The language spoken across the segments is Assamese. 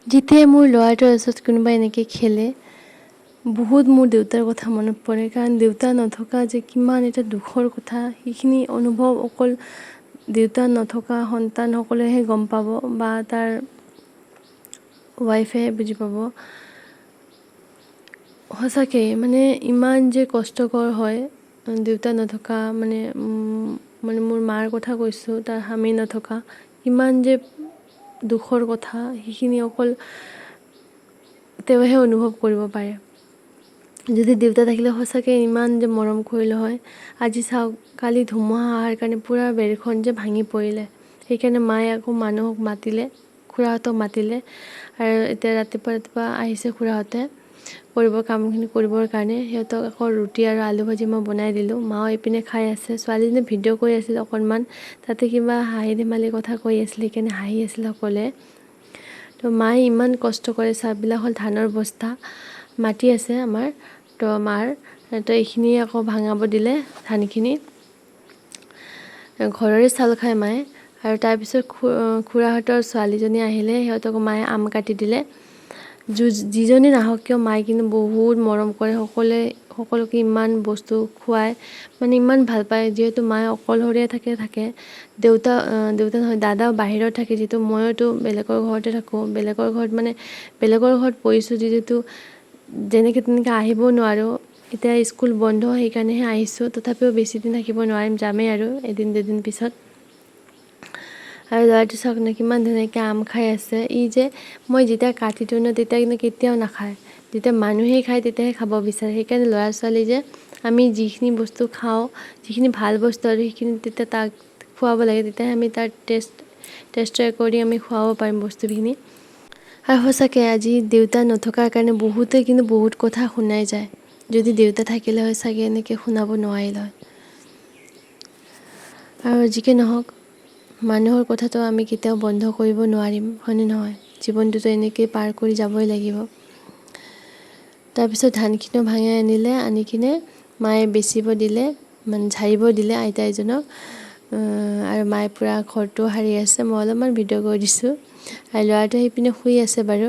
যেতিয়া মোৰ ল'ৰাটোৰ ওচৰত কোনোবাই এনেকৈ খেলে বহুত মোৰ দেউতাৰ কথা মনত পৰে, কাৰণ দেউতা নথকা যে কিমান এটা দুখৰ কথা সেইখিনি অনুভৱ অকল দেউতা নথকা সন্তানসকলেহে গম পাব বা তাৰ ৱাইফেহে বুজি পাব। সঁচাকৈ মানে ইমান যে কষ্টকৰ হয় দেউতা নথকা, মানে মোৰ মাৰ কথা কৈছোঁ, তাৰ স্বামী নথকা, ইমান যে দুখৰ কথা সেইখিনি অকল তেওঁহে অনুভৱ কৰিব পাৰে। যদি দেউতা থাকিলে সঁচাকৈ ইমান যে মৰম কৰিলে হয়। আজি চাওক, কালি ধুমুহা অহাৰ কাৰণে পূৰা বেৰখন যে ভাঙি পৰিলে, সেইকাৰণে মায়ে আকৌ মানুহক মাতিলে, খুৰাহঁতক মাতিলে, আৰু এতিয়া ৰাতিপুৱা আহিছে খুৰাহঁতে কামখিনি কৰিবৰ কাৰণে। সিহঁতক আকৌ ৰুটি আৰু আলু ভাজি মই বনাই দিলোঁ, মাও এইপিনে খাই আছে। ছোৱালীজনী ভিডিঅ' কৰি আছিল অকণমান, তাতে কিবা হাঁহি ধেমালি কথা কৈ আছিল, সেইকাৰণে হাঁহি আছিল সকলোৱে। তো মায়ে ইমান কষ্ট কৰে, চাউলবিলাক হ'ল ধানৰ বস্তা, মাটি আছে আমাৰ তো মাৰ, তো এইখিনি আকৌ ভাঙাব দিলে ধানখিনি, ঘৰৰে চাউল খায় মায়ে। আৰু তাৰপিছত খুৰাহঁতৰ ছোৱালীজনী আহিলে, সিহঁতক মায়ে আম কাটি দিলে। যিজনী নাহক কিয় মায়ে কিন্তু বহুত মৰম কৰে, সকলোকে ইমান বস্তু খুৱায়, মানে ইমান ভাল পায়। যিহেতু মায়ে অকলশৰীয়া থাকে, দেউতা নহয়, দাদাও বাহিৰত থাকে, যিহেতু ময়োতো বেলেগৰ ঘৰতে থাকোঁ, বেলেগৰ ঘৰত পৰিছোঁ, যিহেতু যেনেকৈ তেনেকৈ আহিব নোৱাৰোঁ। এতিয়া স্কুল বন্ধ, সেইকাৰণেহে আহিছোঁ, তথাপিও বেছিদিন থাকিব নোৱাৰিম, যামেই আৰু এদিন দুদিন পিছত। আৰু ল'ৰাটো চাওক না কিমান ধুনীয়াকৈ আম খাই আছে। মই যেতিয়া কাটি দিওঁ ন, তেতিয়া কিন্তু কেতিয়াও নাখায়, যেতিয়া মানুহেই খায় তেতিয়াহে খাব বিচাৰে। সেইকাৰণে ল'ৰা ছোৱালী যে আমি যিখিনি বস্তু খাওঁ, যিখিনি ভাল বস্তু আৰু সেইখিনি তেতিয়া তাক খুৱাব লাগে, তেতিয়াহে আমি তাৰ টেষ্ট কৰি আমি খুৱাব পাৰিম বস্তুখিনি। আৰু সঁচাকৈ আজি দেউতা নথকাৰ কাৰণে বহুতে কিন্তু বহুত কথা শুনাই যায়, যদি দেউতা থাকিলে হয় চাগে এনেকৈ শুনাব নোৱাৰিল হয়। আৰু যিকি নহওক, মানুহৰ কথাটো আমি কেতিয়াও বন্ধ কৰিব নোৱাৰিম, হয়নে নহয়? জীৱনটোতো এনেকৈ পাৰ কৰি যাবই লাগিব। তাৰপিছত ধানখিনিও ভাঙি আনিলে, আনি কিনে মায়ে বেচিব দিলে, ঝাৰিব দিলে আইতা এজনক, আৰু মায়ে পূৰা ঘৰটো সাৰি আছে। মই অলপমান ভিডিঅ' কৰি দিছোঁ, আৰু ল'ৰাটো সেইপিনে শুই আছে বাৰু।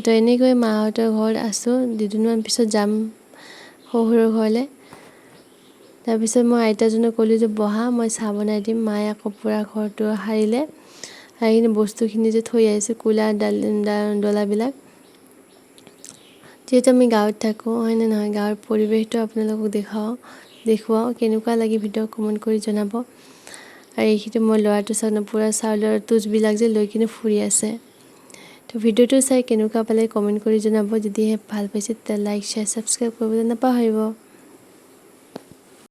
তো এনেকৈ মাহঁতৰ ঘৰত আছোঁ, দুদিনমান পিছত যাম শহুৰৰ ঘৰলৈ। তাৰপিছত মই আইতাজনক ক'লোঁ যে বহা, মই চাহ বনাই দিম। মায়ে আকৌ পূৰা ঘৰটো সাৰিলে, সাৰি কিনে বস্তুখিনি যে থৈ আহিছোঁ, কুলাৰ ডলাবিলাক, যিহেতু আমি গাঁৱত থাকোঁ, হয়নে নহয়? গাঁৱৰ পৰিৱেশটো আপোনালোকক দেখুৱাওঁ, কেনেকুৱা লাগে ভিডিঅ' কমেণ্ট কৰি জনাব। আৰু এইখিনি মই ল'ৰাটো চাওক না, পূৰা চাউলৰ টুচবিলাক যে লৈ কিনে ফুৰি আছে। তো ভিডিঅ'টো চাই কেনেকুৱা পালে কমেণ্ট কৰি জনাব। যদিহে ভাল পাইছে তেতিয়া লাইক, শ্বেয়াৰ, ছাবস্ক্ৰাইব কৰিবলৈ নাপাহৰিব।